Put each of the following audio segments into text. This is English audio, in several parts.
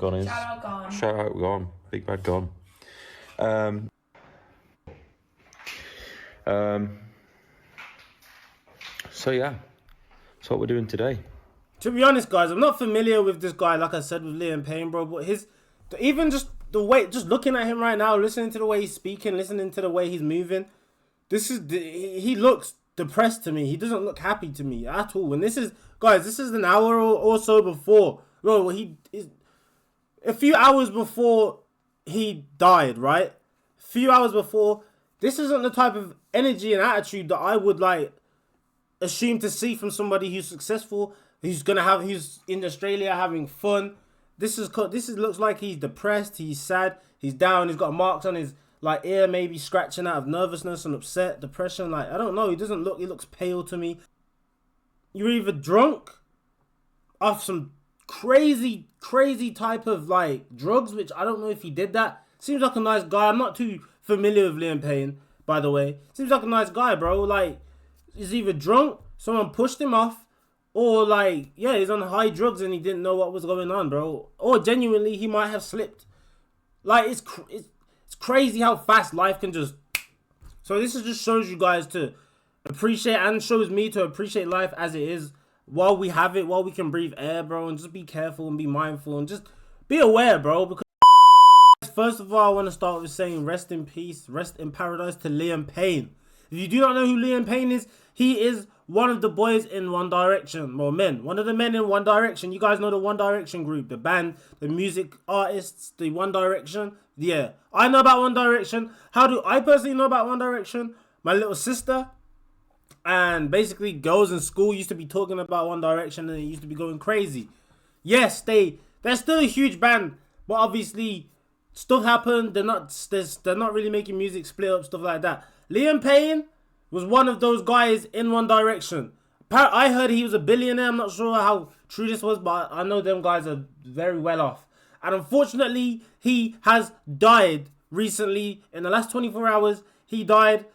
Gone is. Shout out Gone. Shout out Gone. Big bad Gone. So yeah, that's what we're doing today. To be honest, guys, I'm not familiar with this guy, like I said, with Liam Payne, bro. But even just the way, just looking at him right now, listening to the way he's speaking, listening to the way he's moving, he looks depressed to me. He doesn't look happy to me at all. And this is, guys, this is an hour or so before. Bro, a few hours before he died, right? A few hours before. This isn't the type of energy and attitude that I would assume to see from somebody who's successful, who's in Australia having fun. This looks like he's depressed, he's sad, he's down, he's got marks on his ear, maybe scratching out of nervousness and upset, depression. I don't know. He looks pale to me. You're either drunk off some crazy type of drugs, which I don't know if he did that. Seems like a nice guy. I'm not too familiar with Liam Payne, by the way. Seems like a nice guy, bro. He's either drunk, someone pushed him off, or he's on high drugs and he didn't know what was going on, bro. Or genuinely, he might have slipped. It's crazy how fast life can just... So this just shows you guys to appreciate, and shows me to appreciate life as it is while we have it, while we can breathe air, bro. And just be careful and be mindful and just be aware, bro. Because first of all, I want to start with saying rest in peace, rest in paradise to Liam Payne. If you do not know who Liam Payne is, he is one of the boys in One Direction. Well, one of the men in One Direction. You guys know the One Direction group, the band, the music artists, the One Direction. Yeah, I know about One Direction. How do I personally know about One Direction? My little sister and basically girls in school used to be talking about One Direction and it used to be going crazy. Yes, they're still a huge band, but obviously stuff happened. They're not really making music, split up, stuff like that. Liam Payne was one of those guys in One Direction. I heard he was a billionaire. I'm not sure how true this was, but I know them guys are very well off. And unfortunately, he has died recently. In the last 24 hours, he died.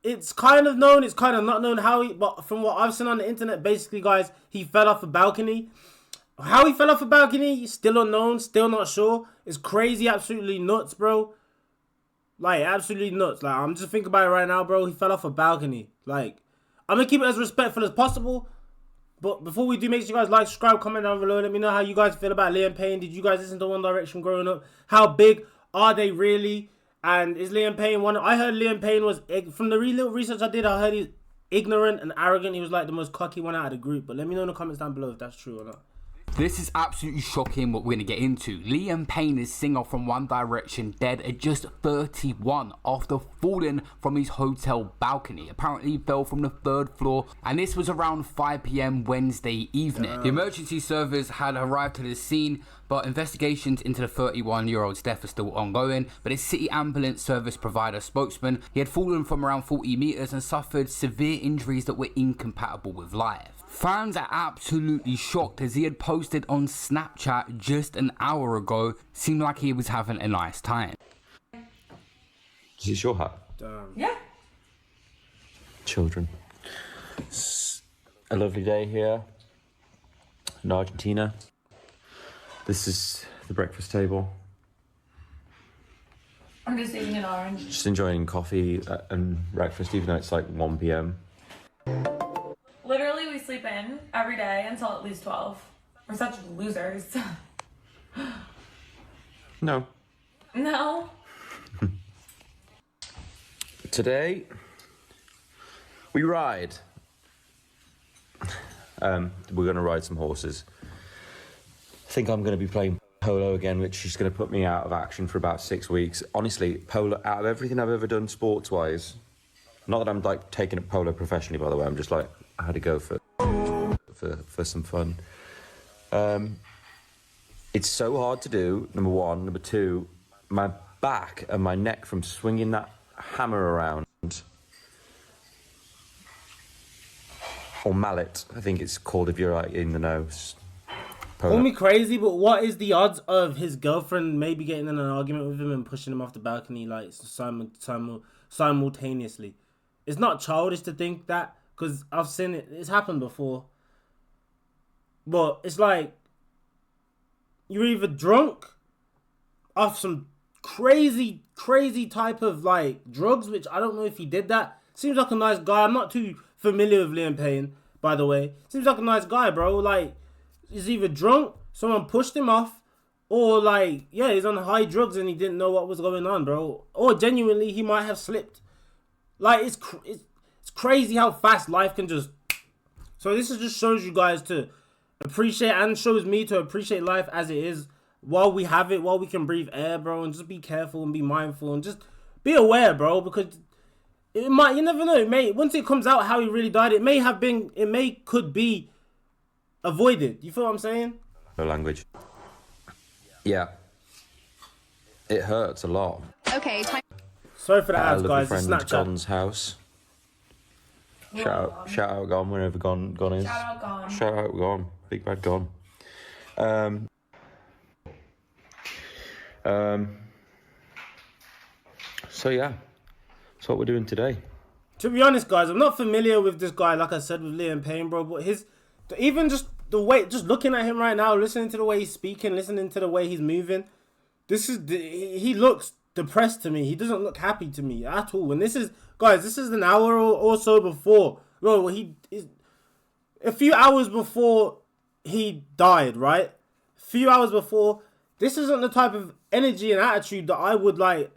It's kind of known, it's kind of not known but from what I've seen on the internet, basically, guys, he fell off a balcony. How he fell off a balcony, still unknown, still not sure. It's crazy, absolutely nuts, bro. Absolutely nuts. I'm just thinking about it right now, bro. He fell off a balcony. I'm going to keep it as respectful as possible. But before we do, make sure you guys like, subscribe, comment down below. Let me know how you guys feel about Liam Payne. Did you guys listen to One Direction growing up? How big are they really? And is Liam Payne one? I heard Liam Payne was, from the little research I did, I heard he's ignorant and arrogant. He was the most cocky one out of the group. But let me know in the comments down below if that's true or not. This is absolutely shocking what we're going to get into. Liam Payne is singer from One Direction, dead at just 31 after falling from his hotel balcony. Apparently he fell from the 3rd floor, and this was around 5 p.m. Wednesday evening. The emergency service had arrived to the scene, but investigations into the 31-year-old's death are still ongoing. But his city ambulance service provider spokesman, he had fallen from around 40 meters and suffered severe injuries that were incompatible with life. Fans are absolutely shocked as he had posted on Snapchat just an hour ago. Seemed like he was having a nice time. Is this your hat? Yeah. Children. It's a lovely day here in Argentina. This is the breakfast table. I'm just eating an orange. Just enjoying coffee and breakfast, even though it's 1 p.m. Literally, we sleep in every day until at least 12. We're such losers. No. No. Today, we ride. We're going to ride some horses. I think I'm going to be playing polo again, which is going to put me out of action for about 6 weeks. Honestly, polo, out of everything I've ever done sports-wise, not that I'm taking up polo professionally, by the way, I'm just I had to go for some fun. It's so hard to do, number one. Number two, my back and my neck from swinging that hammer around, or mallet, I think it's called if you're in the nose. Call me crazy, but what is the odds of his girlfriend maybe getting in an argument with him and pushing him off the balcony simultaneously? It's not childish to think that, because I've seen it. It's happened before. But it's you're either drunk off some crazy type of like drugs, which I don't know if he did that. Seems like a nice guy. I'm not too familiar with Liam Payne, by the way. Seems like a nice guy, bro. Like, he's either drunk, someone pushed him off, or like, yeah, he's on high drugs and he didn't know what was going on, bro. Or genuinely, he might have slipped. Like, it's crazy how fast life can just... So this just shows you guys to appreciate, and shows me to appreciate life as it is while we have it, while we can breathe air, bro, and just be careful and be mindful and just be aware, bro, because it might, you never know, it may, once it comes out how he really died, could be avoided. You feel what I'm saying? No language. Yeah. It hurts a lot. Okay, time. Sorry for the ads, lovely guys. It's friend Snapchat. Gon's house. Shout out Gon, wherever Gon is. Shout out Gon. Shout out Gon. Big bad Gon. So yeah, that's what we're doing today. To be honest, guys, I'm not familiar with this guy, like I said, with Liam Payne, bro, but even just the way, just looking at him right now, listening to the way he's speaking, listening to the way he's moving, he looks depressed to me. He doesn't look happy to me at all. And this is an hour or so before, bro, a few hours before he died, right? A few hours before. This isn't the type of energy and attitude that I would like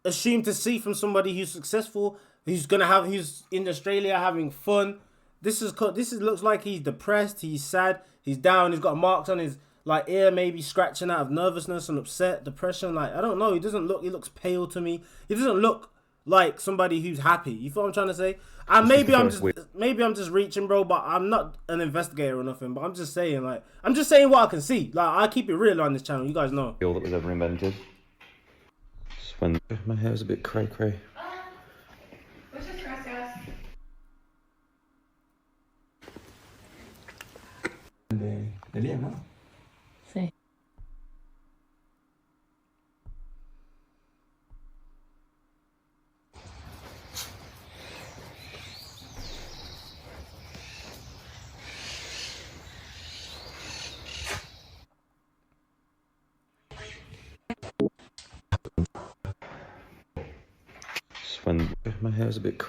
assume to see from somebody who's successful, who's in Australia having fun. This looks like he's depressed, he's sad, he's down, he's got marks on his like ear, maybe scratching out of nervousness and upset, depression. Like, I don't know, he looks pale to me. He doesn't look like somebody who's happy. You feel what I'm trying to say? And maybe I'm just reaching, bro, but I'm not an investigator or nothing, but I'm just saying what I can see. Like, I keep it real on this channel, you guys know. All that was ever invented. When my hair's a bit cray. Muchas gracias. De Liam, ¿no? Sí. When my hair's a bit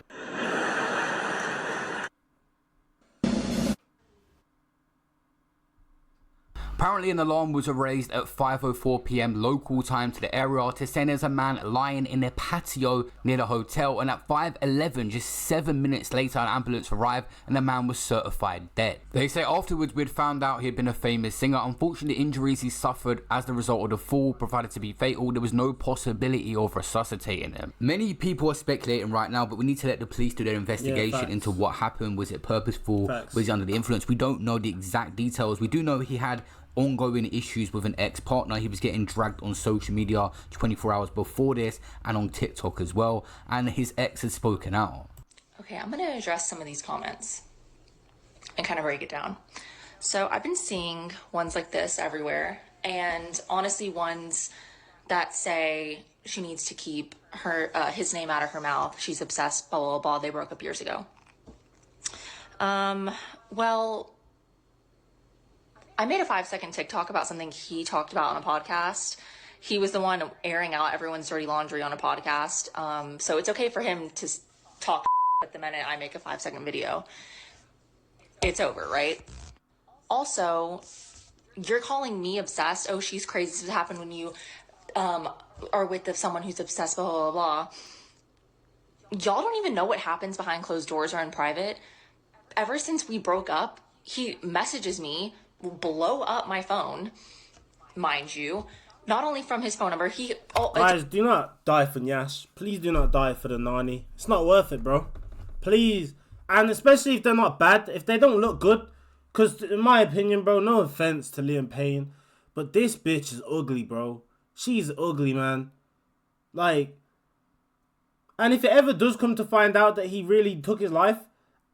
Apparently an alarm was raised at 5:04 p.m. local time to the area to say there's a man lying in a patio near the hotel, and at 5:11, just 7 minutes later, an ambulance arrived and the man was certified dead. They say afterwards we'd found out he'd been a famous singer. Unfortunately, the injuries he suffered as the result of the fall provided to be fatal. There was no possibility of resuscitating him. Many people are speculating right now, but we need to let the police do their investigation into what happened. Was it purposeful? Facts. Was he under the influence? We don't know the exact details. We do know he had ongoing issues with an ex-partner. He was getting dragged on social media 24 hours before this and on TikTok as well, and his ex has spoken out. Okay, I'm going to address some of these comments and kind of break it down. So I've been seeing ones like this everywhere, and honestly ones that say she needs to keep his name out of her mouth. She's obsessed, blah, blah, blah. They broke up years ago. Well, I made a 5-second TikTok about something he talked about on a podcast. He was the one airing out everyone's dirty laundry on a podcast. So it's okay for him to talk at the minute I make a 5-second video. It's over, right? Also, you're calling me obsessed. Oh, she's crazy. This would happen when you are with someone who's obsessed, blah, blah, blah, blah. Y'all don't even know what happens behind closed doors or in private. Ever since we broke up, he messages me, will blow up my phone, mind you, not only from his phone number, Guys, do not die for Nyash. Please do not die for the Nani. It's not worth it, bro. Please. And especially if they're not bad, if they don't look good. Because in my opinion, bro, no offense to Liam Payne, but this bitch is ugly, bro. She's ugly, man. Like, and if it ever does come to find out that he really took his life,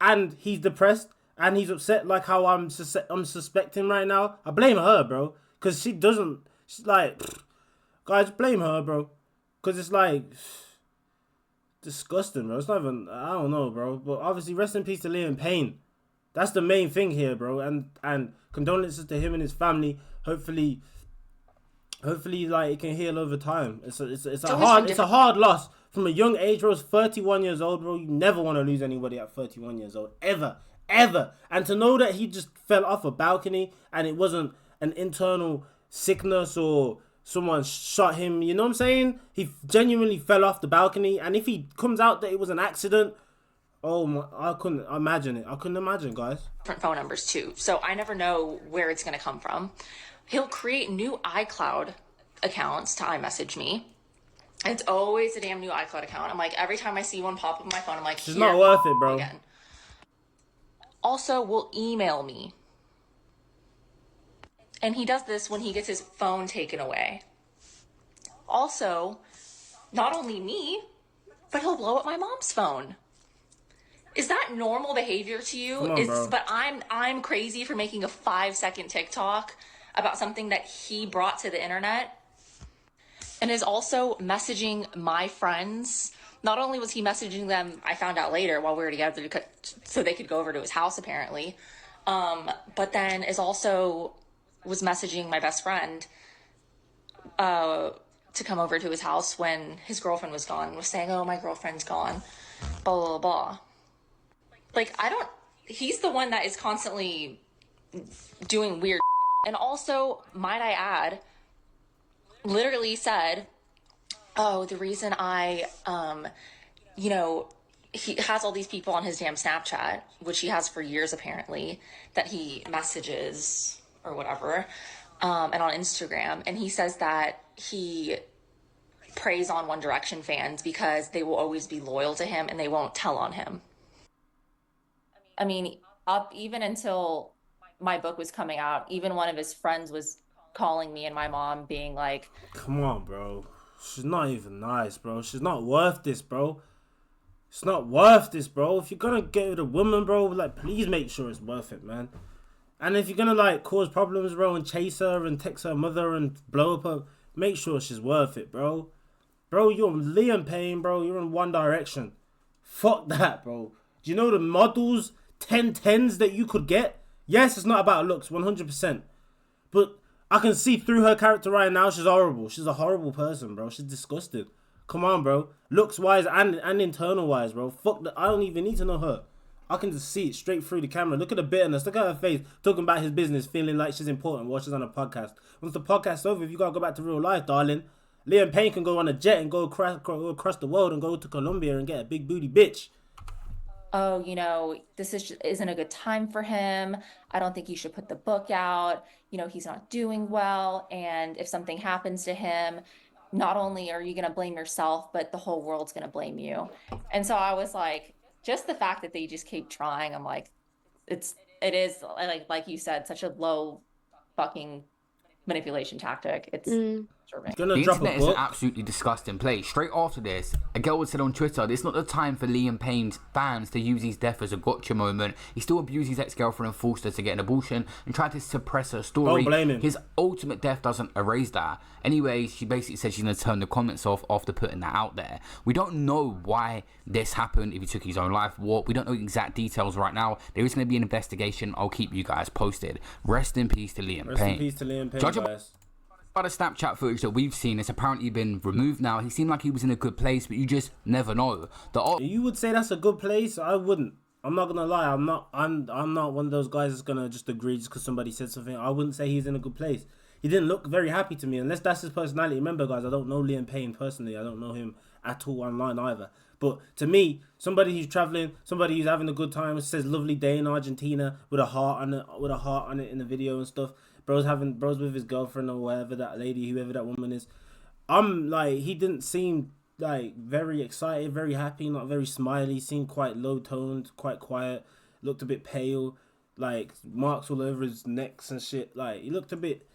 and he's depressed, and he's upset like how I'm suspecting right now, I blame her, bro. Because she's like, guys, blame her, bro. Because it's like, disgusting, bro. It's not even, I don't know, bro. But obviously, rest in peace to Liam Payne. That's the main thing here, bro. And condolences to him and his family. Hopefully, Hopefully, like, it can heal over time. It's a always been hard loss from a young age, bro. It's 31 years old, bro. You never want to lose anybody at 31 years old, ever, ever. And to know that he just fell off a balcony and it wasn't an internal sickness or someone shot him, you know what I'm saying? He genuinely fell off the balcony, and if he comes out that it was an accident, oh my, I couldn't imagine it. I couldn't imagine, guys. different phone numbers too, so I never know where it's going to come from. He'll create new iCloud accounts to iMessage me. It's always a damn new iCloud account. I'm like, every time I see one pop up on my phone, I'm like, It's not worth it, bro. Again. Also, will email me. And he does this when he gets his phone taken away. Also, not only me, but he'll blow up my mom's phone. Is that normal behavior to you? Come on, bro. But I'm crazy for making a 5-second TikTok about something that he brought to the internet. And is also messaging my friends. Not only was he messaging them, I found out later while we were together, so they could go over to his house apparently. But then was messaging my best friend to come over to his house when his girlfriend was gone. Was saying, "Oh, my girlfriend's gone," blah blah blah. Like, he's the one that is constantly doing weird. And also, might I add, literally said, "Oh, the reason he has all these people on his damn Snapchat, which he has for years apparently, that he messages or whatever, and on Instagram, and he says that he preys on One Direction fans because they will always be loyal to him and they won't tell on him." I mean, up even until my book was coming out, even one of his friends was calling me and my mom being like, Come on, bro. She's not even nice, bro. She's not worth this, bro. It's not worth this, bro. If you're gonna get with a woman, bro, like, please make sure it's worth it, man. And if you're gonna, like, cause problems, bro, and chase her and text her mother and blow up her, make sure she's worth it, bro. Bro, you're Liam Payne, bro. You're in One Direction. Fuck that, bro. Do you know the models, 1010s that you could get? Yes, it's not about looks, 100%. But I can see through her character right now, she's horrible. She's a horrible person, bro. She's disgusting. Come on, bro. Looks-wise and internal-wise, bro. Fuck that. I don't even need to know her. I can just see it straight through the camera. Look at the bitterness. Look at her face. Talking about his business, feeling like she's important while she's on a podcast. Once the podcast's over, if you gotta go back to real life, darling, Liam Payne can go on a jet and go across the world and go to Colombia and get a big booty bitch. "Oh, this isn't a good time for him. I don't think you should put the book out. He's not doing well. And if something happens to him, not only are you going to blame yourself, but the whole world's going to blame you." And so I was like, just the fact that they just keep trying, I'm like, it is like you said, such a low fucking manipulation tactic. It's disturbing. Gonna The drop internet a is an book. absolutely disgusting place. Straight after this, a girl had said on Twitter, "It's not the time for Liam Payne's fans to use his death as a gotcha moment. He still abused his ex-girlfriend and forced her to get an abortion and tried to suppress her story. Don't blame him. His ultimate death doesn't erase that." Anyway, she basically said she's going to turn the comments off after putting that out there. We don't know why this happened, if he took his own life, what. We don't know exact details right now. There is going to be an investigation. I'll keep you guys posted. Rest in peace to Liam Rest Payne. in peace to Liam Payne, Judging guys. by the Snapchat footage that we've seen, it's apparently been removed now. He seemed like he was in a good place, but you just never know. You would say that's a good place? I wouldn't. I'm not gonna lie. I'm not one of those guys that's gonna just agree just because somebody said something. I wouldn't say he's in a good place. He didn't look very happy to me, unless that's his personality. Remember, guys, I don't know Liam Payne personally. I don't know him at all online either. But to me, somebody who's traveling, somebody who's having a good time, says "lovely day in Argentina" with a heart on it in the video and stuff. Bro's with his girlfriend or whatever that lady, whoever that woman is. I'm like, he didn't seem like very excited, very happy, not very smiley. Seemed quite low toned, quite quiet. Looked a bit pale, like marks all over his necks and shit. Like he looked a bit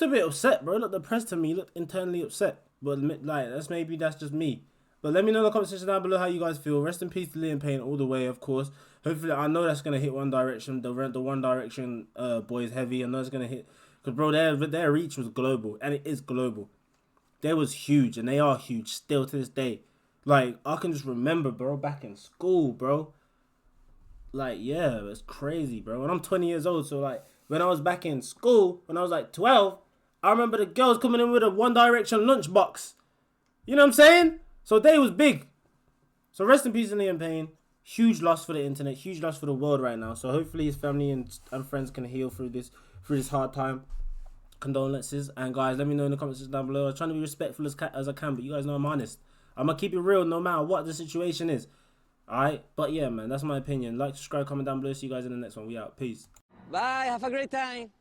upset, bro. He looked depressed to me. He looked internally upset. But like that's just me. But let me know in the comment section down below how you guys feel. Rest in peace to Liam Payne all the way, of course. Hopefully, I know that's gonna hit One Direction. The One Direction boys heavy. I know it's gonna hit, because bro, their reach was global, and it is global. They was huge, and they are huge still to this day. Like, I can just remember, bro, back in school, bro. Like, yeah, it's crazy, bro. And I'm 20 years old, so like when I was back in school, when I was like 12, I remember the girls coming in with a One Direction lunchbox. You know what I'm saying? So they was big. So rest in peace to Liam Payne. Huge loss for the internet. Huge loss for the world right now. So hopefully his family and friends can heal through this hard time. Condolences. And guys, let me know in the comments down below. I'm trying to be respectful as I can, but you guys know I'm honest. I'm going to keep it real no matter what the situation is. Alright? But yeah, man, that's my opinion. Like, subscribe, comment down below. See you guys in the next one. We out. Peace. Bye. Have a great time.